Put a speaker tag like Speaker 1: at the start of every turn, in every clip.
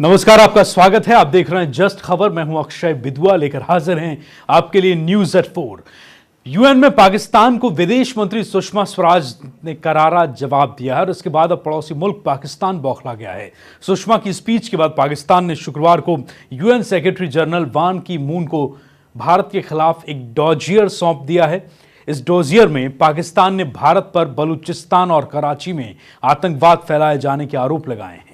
Speaker 1: नमस्कार, आपका स्वागत है। आप देख रहे हैं जस्ट खबर। मैं हूं अक्षय विधुआ, लेकर हाजिर हैं आपके लिए न्यूज एट 4। यूएन में पाकिस्तान को विदेश मंत्री सुषमा स्वराज ने करारा जवाब दिया है और इसके बाद अब पड़ोसी मुल्क पाकिस्तान बौखला गया है। सुषमा की स्पीच के बाद पाकिस्तान ने शुक्रवार को यूएन सेक्रेटरी जनरल बान की मून को भारत के खिलाफ एक डॉजियर सौंप दिया है। इस डॉजियर में पाकिस्तान ने भारत पर बलूचिस्तान और कराची में आतंकवाद फैलाए जाने के आरोप लगाए हैं।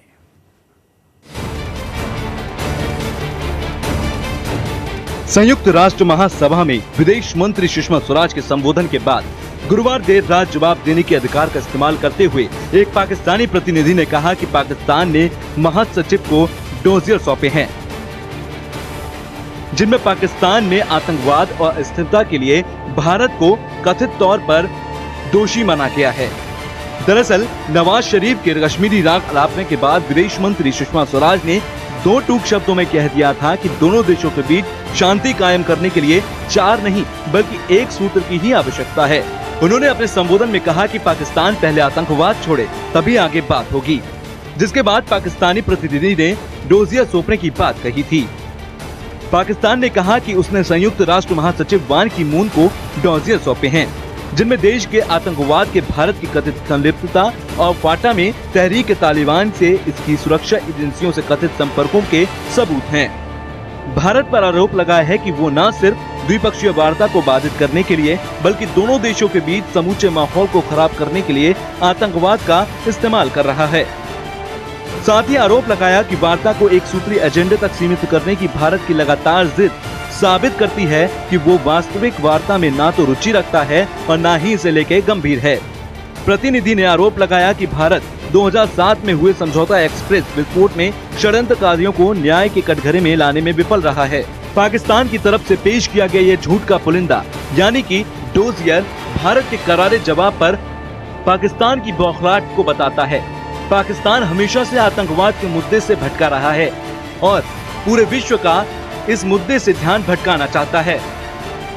Speaker 2: संयुक्त राष्ट्र महासभा में विदेश मंत्री सुषमा स्वराज के संबोधन के बाद गुरुवार देर रात जवाब देने के अधिकार का इस्तेमाल करते हुए एक पाकिस्तानी प्रतिनिधि ने कहा कि पाकिस्तान ने महासचिव को डोजियर सौंपे हैं, जिनमें पाकिस्तान ने आतंकवाद और अस्थिरता के लिए भारत को कथित तौर पर दोषी माना गया है। दरअसल नवाज शरीफ के कश्मीरी राग अलापने के बाद विदेश मंत्री सुषमा स्वराज ने दो टूक शब्दों में कह दिया था कि दोनों देशों के बीच शांति कायम करने के लिए 4 नहीं बल्कि एक सूत्र की ही आवश्यकता है। उन्होंने अपने संबोधन में कहा कि पाकिस्तान पहले आतंकवाद छोड़े तभी आगे बात होगी, जिसके बाद पाकिस्तानी प्रतिनिधि ने डोजियर सौंपने की बात कही थी। पाकिस्तान ने कहा कि उसने संयुक्त राष्ट्र महासचिव बान की मून को डोजियर सौंपे हैं, जिनमें देश के आतंकवाद के भारत की कथित संलिप्तता और क्वाटा में तहरीक तालिबान से इसकी सुरक्षा एजेंसियों से कथित संपर्कों के सबूत हैं। भारत पर आरोप लगाया है कि वो न सिर्फ द्विपक्षीय वार्ता को बाधित करने के लिए बल्कि दोनों देशों के बीच समूचे माहौल को खराब करने के लिए आतंकवाद का इस्तेमाल कर रहा है। साथ ही आरोप लगाया कि वार्ता को एक सूत्रीय एजेंडे तक सीमित करने की भारत की लगातार जिद साबित करती है कि वो वास्तविक वार्ता में ना तो रुचि रखता है और ना ही इसे लेके गंभीर है। प्रतिनिधि ने आरोप लगाया कि भारत 2007 में हुए समझौता एक्सप्रेस विस्फोट में षड्यंत्रकारियों को न्याय के कटघरे में लाने में विफल रहा है। पाकिस्तान की तरफ से पेश किया गया ये झूठ का पुलिंदा यानी कि डोजियर भारत के करारे जवाब पर पाकिस्तान की बौखलाहट को बताता है। पाकिस्तान हमेशा से आतंकवाद के मुद्दे से भटका रहा है और पूरे विश्व का इस मुद्दे से ध्यान भटकाना चाहता है।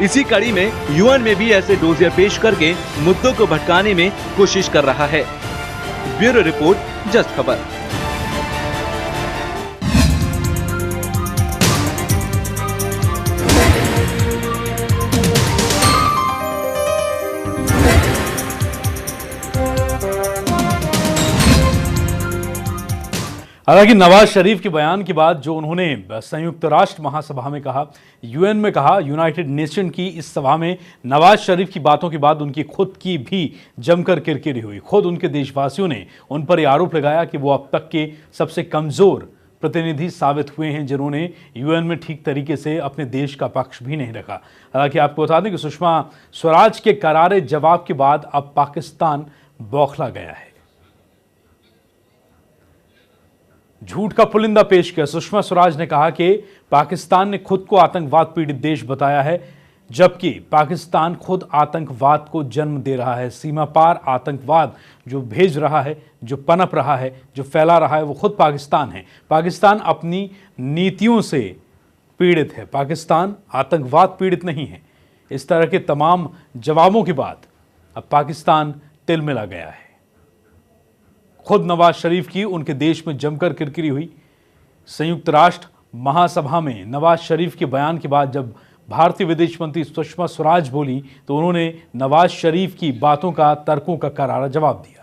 Speaker 2: इसी कड़ी में यूएन में भी ऐसे डोजियर पेश करके मुद्दों को भटकाने में कोशिश कर रहा है। ब्यूरो रिपोर्ट, जस्ट खबर।
Speaker 1: हालांकि नवाज शरीफ के बयान के बाद जो उन्होंने संयुक्त राष्ट्र महासभा में कहा, यूएन में कहा, यूनाइटेड नेशन की इस सभा में नवाज शरीफ की बातों के बाद उनकी खुद की भी जमकर किरकिरी हुई। खुद उनके देशवासियों ने उन पर यह आरोप लगाया कि वो अब तक के सबसे कमजोर प्रतिनिधि साबित हुए हैं, जिन्होंने यूएन में ठीक तरीके से अपने देश का पक्ष भी नहीं रखा। हालांकि आपको बता दें कि सुषमा स्वराज के करारे जवाब के बाद अब पाकिस्तान बौखला गया है। झूठ का पुलिंदा पेश किया। सुषमा स्वराज ने कहा कि पाकिस्तान ने खुद को आतंकवाद पीड़ित देश बताया है, जबकि पाकिस्तान खुद आतंकवाद को जन्म दे रहा है। सीमा पार आतंकवाद जो भेज रहा है, जो पनप रहा है, जो फैला रहा है, वो खुद पाकिस्तान है। पाकिस्तान अपनी नीतियों से पीड़ित है, पाकिस्तान आतंकवाद पीड़ित नहीं है। इस तरह के तमाम जवाबों के बाद अब पाकिस्तान तिलमिला गया है। खुद नवाज शरीफ की उनके देश में जमकर किरकिरी हुई। संयुक्त राष्ट्र महासभा में नवाज शरीफ के बयान के बाद जब भारतीय विदेश मंत्री सुषमा स्वराज बोली तो उन्होंने नवाज शरीफ की बातों का, तर्कों का करारा जवाब दिया।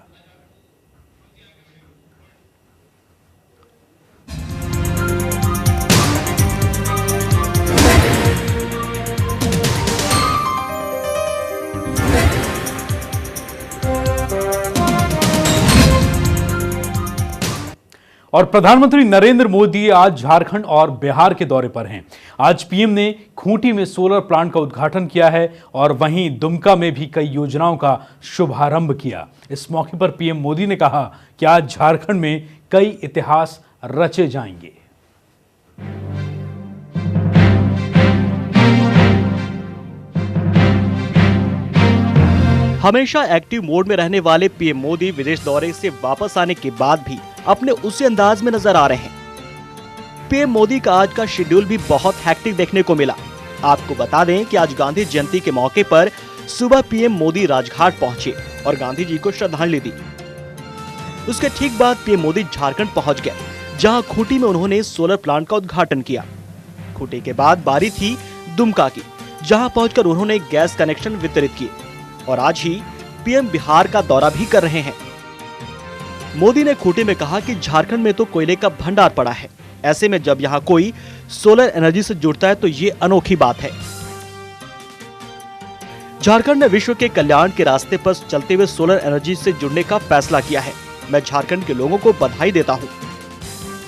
Speaker 1: और प्रधानमंत्री नरेंद्र मोदी आज झारखंड और बिहार के दौरे पर हैं। आज पीएम ने खूंटी में सोलर प्लांट का उद्घाटन किया है और वहीं दुमका में भी कई योजनाओं का शुभारंभ किया। इस मौके पर पीएम मोदी ने कहा कि आज झारखंड में कई इतिहास रचे जाएंगे।
Speaker 3: हमेशा एक्टिव मोड में रहने वाले पीएम मोदी विदेश दौरे से वापस आने के बाद भी अपने उसी अंदाज में नजर आ रहे हैं। पीएम मोदी का आज का शेड्यूल भी बहुत हेक्टिक देखने को मिला। आपको बता दें कि आज गांधी जयंती के मौके पर सुबह पीएम मोदी राजघाट पहुंचे और गांधी जी को श्रद्धांजलि दी। उसके ठीक बाद पीएम मोदी झारखंड पहुंच गए, जहां खूंटी में उन्होंने सोलर प्लांट का उद्घाटन किया। खूंटी के बाद बारी थी दुमका की, जहां पहुंचकर उन्होंने गैस कनेक्शन वितरित किए और आज ही पीएम बिहार का दौरा भी कर रहे हैं। मोदी ने खूंटी में कहा कि झारखंड में तो कोयले का भंडार पड़ा है, ऐसे में जब यहाँ कोई सोलर एनर्जी से जुड़ता है तो ये अनोखी बात है। झारखंड ने विश्व के कल्याण के रास्ते पर चलते हुए सोलर एनर्जी से जुड़ने का फैसला किया है। मैं झारखंड के लोगों को बधाई देता हूँ।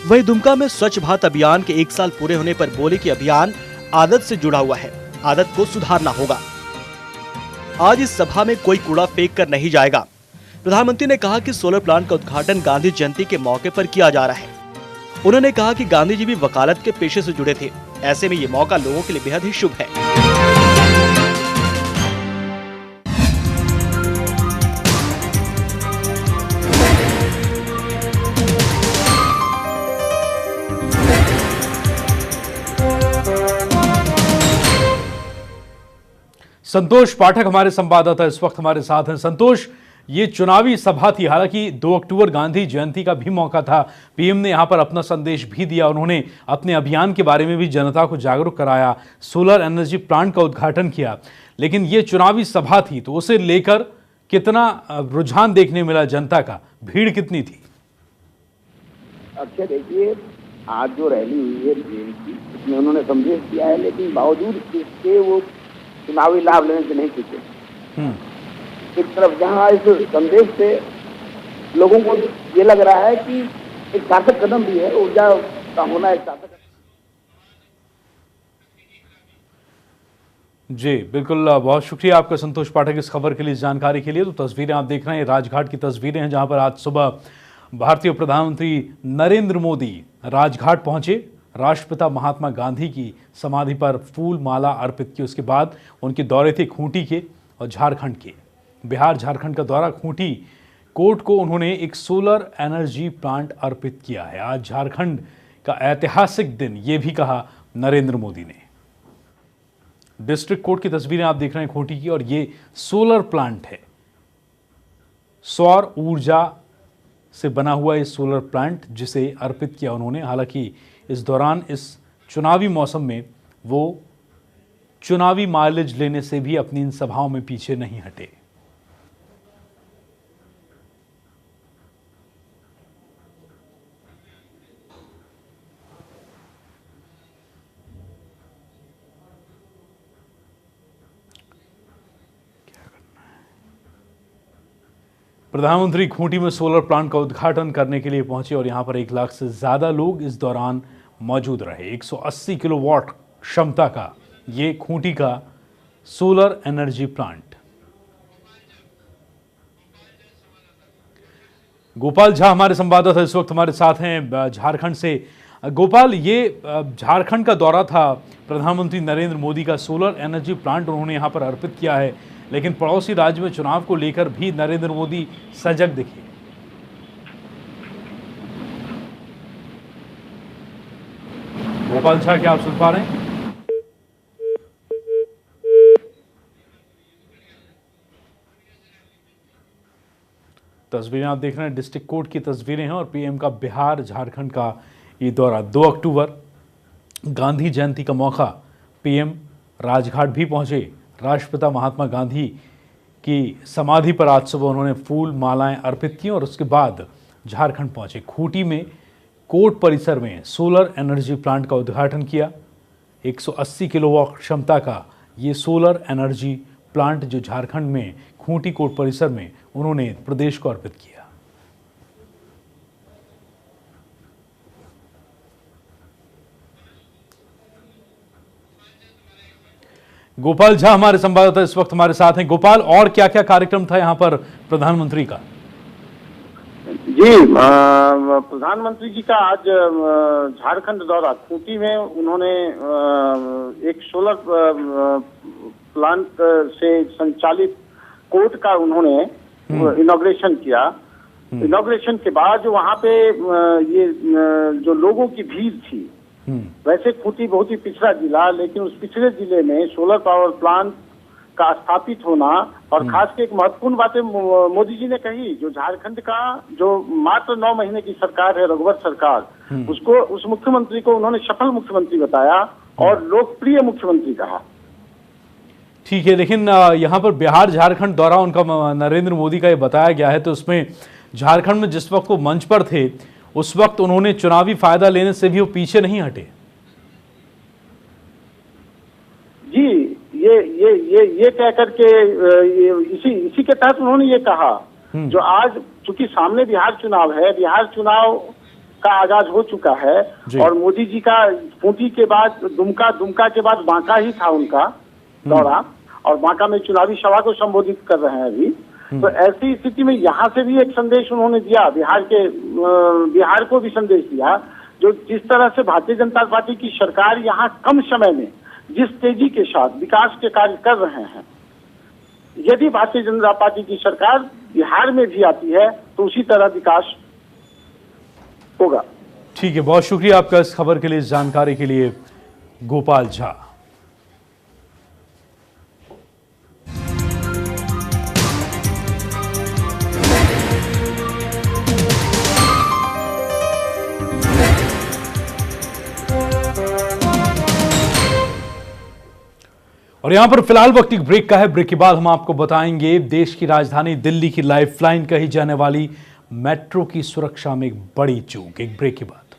Speaker 3: वहीं दुमका में स्वच्छ भारत अभियान के 1 साल पूरे होने पर बोले कि अभियान आदत से जुड़ा हुआ है, आदत को सुधारना होगा। आज इस सभा में कोई कूड़ा फेंक कर नहीं जाएगा। प्रधानमंत्री ने कहा कि सोलर प्लांट का उद्घाटन गांधी जयंती के मौके पर किया जा रहा है। उन्होंने कहा कि गांधी जी भी वकालत के पेशे से जुड़े थे, ऐसे में ये मौका लोगों के लिए बेहद ही शुभ है।
Speaker 1: संतोष पाठक हमारे संवाददाता इस वक्त हमारे साथ हैं। संतोष, ये चुनावी सभा थी, हालांकि 2 अक्टूबर गांधी जयंती का भी मौका था। पीएम ने यहां पर अपना संदेश भी दिया। उन्होंने अपने अभियान के बारे में भी जनता को जागरूक कराया, सोलर एनर्जी प्लांट का उद्घाटन किया। लेकिन ये चुनावी सभा थी, तो उसे लेकर कितना रुझान देखने मिला जनता का? भीड़ कितनी थी?
Speaker 4: अच्छा देखिए, आज जो रैली हुई है पीएम की, उसमें उन्होंने संदेश दिया है, लेकिन बावजूद इसके वो चुनावी लाभ लेने से नहीं चुके। एक तरफ जहां इस संदेश से लोगों को ये लग रहा है कि एक सार्थक कदम भी है, ऊर्जा का होना एक सार्थक।
Speaker 1: जी बिल्कुल, बहुत शुक्रिया आपका संतोष पाठक इस खबर के लिए, जानकारी के लिए। तो तस्वीरें आप देख रहे हैं, राजघाट की तस्वीरें हैं, जहां पर आज सुबह भारतीय प्रधानमंत्री नरेंद्र मोदी राजघाट पहुंचे, राष्ट्रपिता महात्मा गांधी की समाधि पर फूल माला अर्पित की। उसके बाद उनके दौरे थे खूंटी के और झारखंड के। बिहार झारखंड का दौरा, खूंटी कोर्ट को उन्होंने एक सोलर एनर्जी प्लांट अर्पित किया है। आज झारखंड का ऐतिहासिक दिन, ये भी कहा नरेंद्र मोदी ने। डिस्ट्रिक्ट कोर्ट की तस्वीरें आप देख रहे हैं खूंटी की, और ये सोलर प्लांट है, सौर ऊर्जा से बना हुआ ये सोलर प्लांट जिसे अर्पित किया उन्होंने। हालांकि इस दौरान, इस चुनावी मौसम में, वो चुनावी माइलेज लेने से भी अपनी इन सभाओं में पीछे नहीं हटे। प्रधानमंत्री खूंटी में सोलर प्लांट का उद्घाटन करने के लिए पहुंचे और यहां पर 1 लाख से ज्यादा लोग इस दौरान मौजूद रहे। 180 किलोवाट क्षमता का ये खूंटी का solar energy plant. Gopal Jha हमारे संवाददाता इस वक्त हमारे साथ हैं झारखंड से। गोपाल, ये झारखंड का दौरा था प्रधानमंत्री नरेंद्र मोदी का, सोलर एनर्जी प्लांट उन्होंने यहां पर अर्पित किया है, लेकिन पड़ोसी राज्य में चुनाव को लेकर भी नरेंद्र मोदी सजग दिखे। गोपाल झा, क्या आप सुन पा रहे हैं? तस्वीरें आप देख रहे हैं, डिस्ट्रिक्ट कोर्ट की तस्वीरें हैं और पीएम का बिहार झारखंड का ये दौरा। 2 अक्टूबर गांधी जयंती का मौका, पीएम राजघाट भी पहुंचे। राष्ट्रपिता महात्मा गांधी की समाधि पर आज सुबह उन्होंने फूल मालाएं अर्पित की और उसके बाद झारखंड पहुंचे। खूंटी में कोर्ट परिसर में सोलर एनर्जी प्लांट का उद्घाटन किया। 180 किलोवाट क्षमता का ये सोलर एनर्जी प्लांट जो झारखंड में खूंटी कोर्ट परिसर में उन्होंने प्रदेश को अर्पित किया। गोपाल झा हमारे संवाददाता इस वक्त हमारे साथ हैं। गोपाल, और क्या क्या कार्यक्रम था यहाँ पर प्रधानमंत्री का?
Speaker 4: जी, प्रधानमंत्री जी का आज झारखंड दौरा, खूंटी में उन्होंने एक सोलर प्लांट से संचालित कोर्ट का उन्होंने इनॉग्रेशन किया। इनॉग्रेशन के बाद जो वहाँ पे ये जो लोगों की भीड़ थी, वैसे खूंटी बहुत ही पिछड़ा जिला, लेकिन उस पिछड़े जिले में सोलर पावर प्लांट का स्थापित होना और खास के एक महत्वपूर्ण बातें मोदी जी ने कही, जो झारखंड का जो मात्र 9 महीने की सरकार है, रघुवर सरकार, उसको, उस मुख्यमंत्री को उन्होंने सफल मुख्यमंत्री बताया और लोकप्रिय मुख्यमंत्री कहा।
Speaker 1: ठीक है, लेकिन यहाँ पर बिहार झारखंड दौरा उनका नरेंद्र मोदी का ये बताया गया है, तो उसमें झारखंड में जिस वक्त वो मंच पर थे उस वक्त उन्होंने चुनावी फायदा लेने से भी वो पीछे नहीं हटे।
Speaker 4: जी, ये कह करके इसी के तहत उन्होंने ये कहा, जो आज चूंकि सामने बिहार चुनाव है, बिहार चुनाव का आगाज हो चुका है और मोदी जी का खूंटी के बाद दुमका के बाद बांका ही था उनका दौरा, और बांका में चुनावी सभा को संबोधित कर रहे हैं अभी। तो ऐसी स्थिति में यहाँ से भी एक संदेश उन्होंने दिया, बिहार को भी संदेश दिया, जो जिस तरह से भारतीय जनता पार्टी की सरकार यहाँ कम समय में जिस तेजी के साथ विकास के कार्य कर रहे हैं, यदि भारतीय जनता पार्टी की सरकार बिहार में भी आती है तो उसी तरह विकास होगा।
Speaker 1: ठीक है, बहुत शुक्रिया आपका इस खबर के लिए, इस जानकारी के लिए, गोपाल झा। और यहां पर फिलहाल वक्त एक ब्रेक का है। ब्रेक के बाद हम आपको बताएंगे देश की राजधानी दिल्ली की लाइफलाइन कही जाने वाली मेट्रो की सुरक्षा में एक बड़ी चूक। एक ब्रेक के बाद।